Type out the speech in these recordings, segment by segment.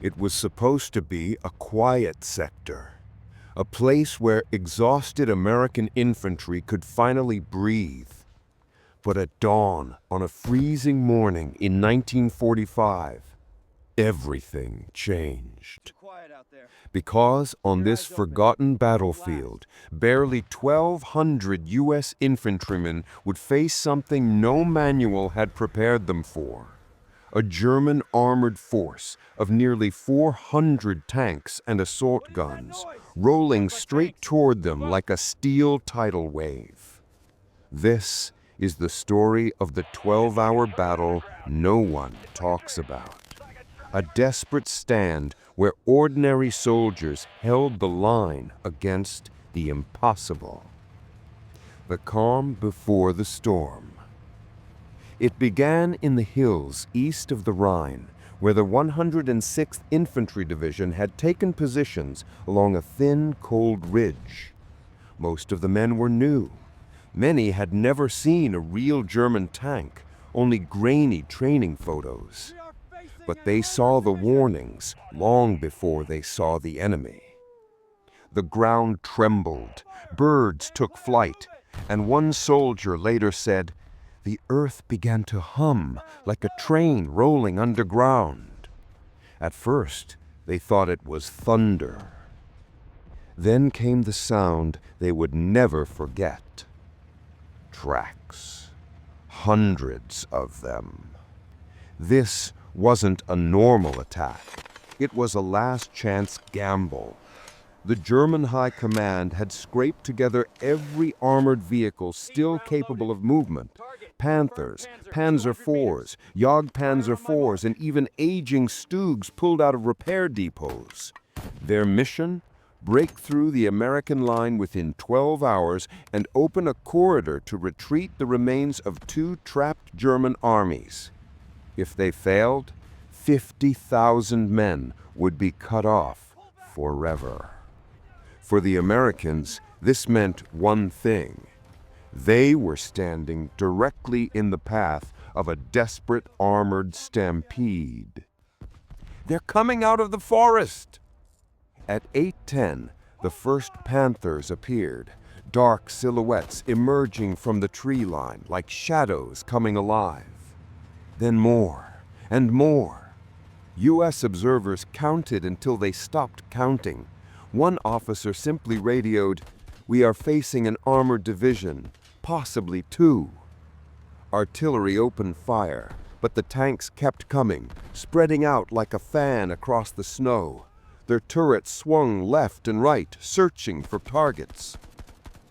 It was supposed to be a quiet sector, a place where exhausted American infantry could finally breathe. But at dawn, on a freezing morning in 1945, everything changed. Because on this forgotten battlefield, barely 1,200 U.S. infantrymen would face something no manual had prepared them for. A German armored force of nearly 400 tanks and assault guns, rolling straight toward them like a steel tidal wave. This is the story of the 12-hour battle no one talks about. A desperate stand where ordinary soldiers held the line against the impossible. The calm before the storm. It began in the hills east of the Rhine, where the 106th Infantry Division had taken positions along a thin, cold ridge. Most of the men were new. Many had never seen a real German tank, only grainy training photos. But they saw the warnings long before they saw the enemy. The ground trembled, birds took flight, and one soldier later said, "The earth began to hum like a train rolling underground." At first, they thought it was thunder. Then came the sound they would never forget. Tracks. Hundreds of them. This wasn't a normal attack. It was a last-chance gamble. The German High Command had scraped together every armored vehicle still capable of movement. Panthers, Panzer IVs, Jagdpanzer IVs, and even aging Stugs pulled out of repair depots. Their mission? Break through the American line within 12 hours and open a corridor to retreat the remains of two trapped German armies. If they failed, 50,000 men would be cut off forever. For the Americans, this meant one thing. They were standing directly in the path of a desperate armored stampede. "They're coming out of the forest!" At 8:10, the first Panthers appeared, dark silhouettes emerging from the tree line like shadows coming alive. Then more and more. U.S. observers counted until they stopped counting. One officer simply radioed, "We are facing an armored division, possibly two." Artillery opened fire, but the tanks kept coming, spreading out like a fan across the snow. Their turrets swung left and right, searching for targets.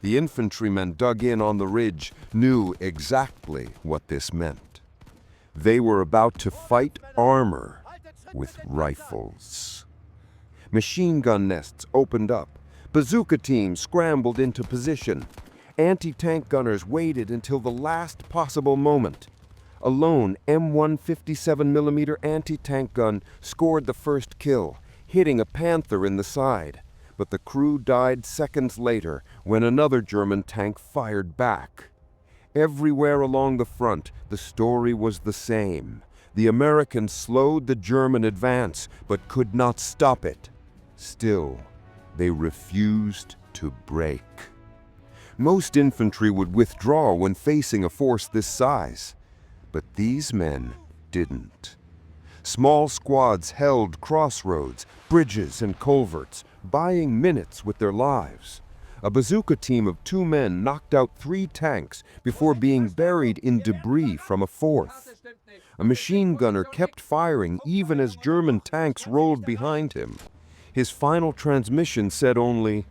The infantrymen dug in on the ridge knew exactly what this meant. They were about to fight armor with rifles. Machine gun nests opened up. Bazooka teams scrambled into position. Anti-tank gunners waited until the last possible moment. A lone M1 57mm anti-tank gun scored the first kill, hitting a Panther in the side. But the crew died seconds later when another German tank fired back. Everywhere along the front, the story was the same. The Americans slowed the German advance, but could not stop it. Still, they refused to break. Most infantry would withdraw when facing a force this size, but these men didn't. Small squads held crossroads, bridges, and culverts, buying minutes with their lives. A bazooka team of 2 men knocked out 3 tanks before being buried in debris from a 4th. A machine gunner kept firing even as German tanks rolled behind him. His final transmission said only,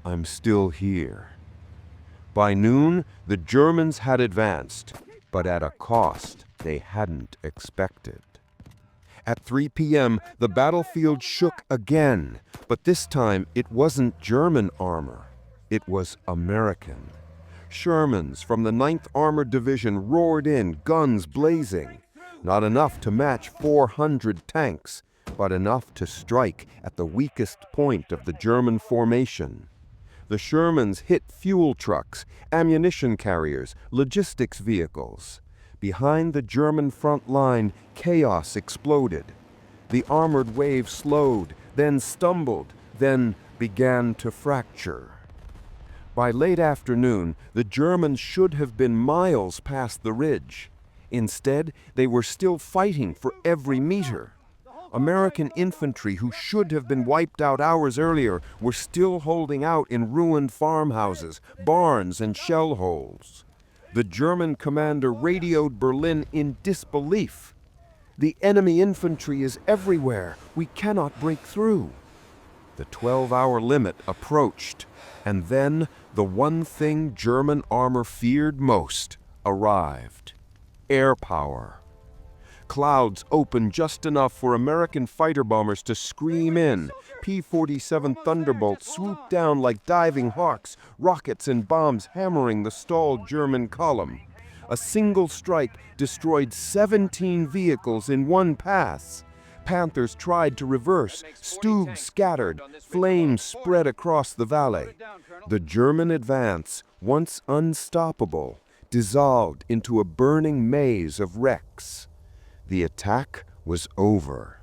"I'm still here." By noon, the Germans had advanced, but at a cost they hadn't expected. At 3 p.m., the battlefield shook again, but this time it wasn't German armor. It was American. Shermans from the 9th Armored Division roared in, guns blazing. Not enough to match 400 tanks, but enough to strike at the weakest point of the German formation. The Shermans hit fuel trucks, ammunition carriers, logistics vehicles. Behind the German front line, chaos exploded. The armored wave slowed, then stumbled, then began to fracture. By late afternoon, the Germans should have been miles past the ridge. Instead, they were still fighting for every meter. American infantry, who should have been wiped out hours earlier, were still holding out in ruined farmhouses, barns, and shell holes. The German commander radioed Berlin in disbelief. "The enemy infantry is everywhere. We cannot break through." The 12-hour limit approached, and then the one thing German armor feared most arrived: air power. Clouds opened just enough for American fighter bombers to scream in. P-47 Thunderbolts swooped down like diving hawks, rockets and bombs hammering the stalled German column. A single strike destroyed 17 vehicles in one pass. Panthers tried to reverse, Stugs scattered, flames spread across the valley. The German advance, once unstoppable, dissolved into a burning maze of wrecks. The attack was over.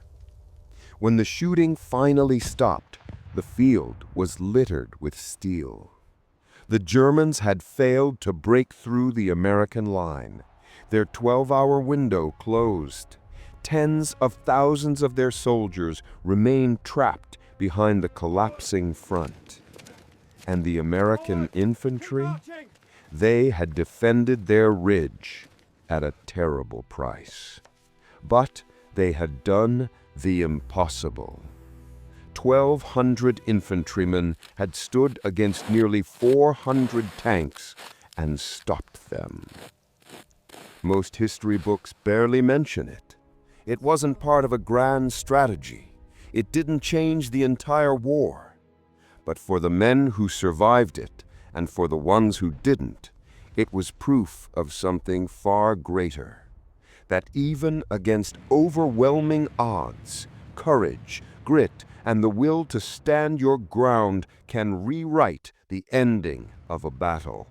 When the shooting finally stopped, the field was littered with steel. The Germans had failed to break through the American line. Their 12-hour window closed. Tens of thousands of their soldiers remained trapped behind the collapsing front. And the American infantry? They had defended their ridge at a terrible price. But they had done the impossible. 1,200 infantrymen had stood against nearly 400 tanks and stopped them. Most history books barely mention it. It wasn't part of a grand strategy. It didn't change the entire war. But for the men who survived it, and for the ones who didn't, it was proof of something far greater. That even against overwhelming odds, courage, grit, and the will to stand your ground can rewrite the ending of a battle.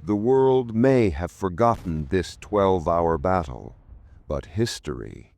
The world may have forgotten this 12-hour battle, but history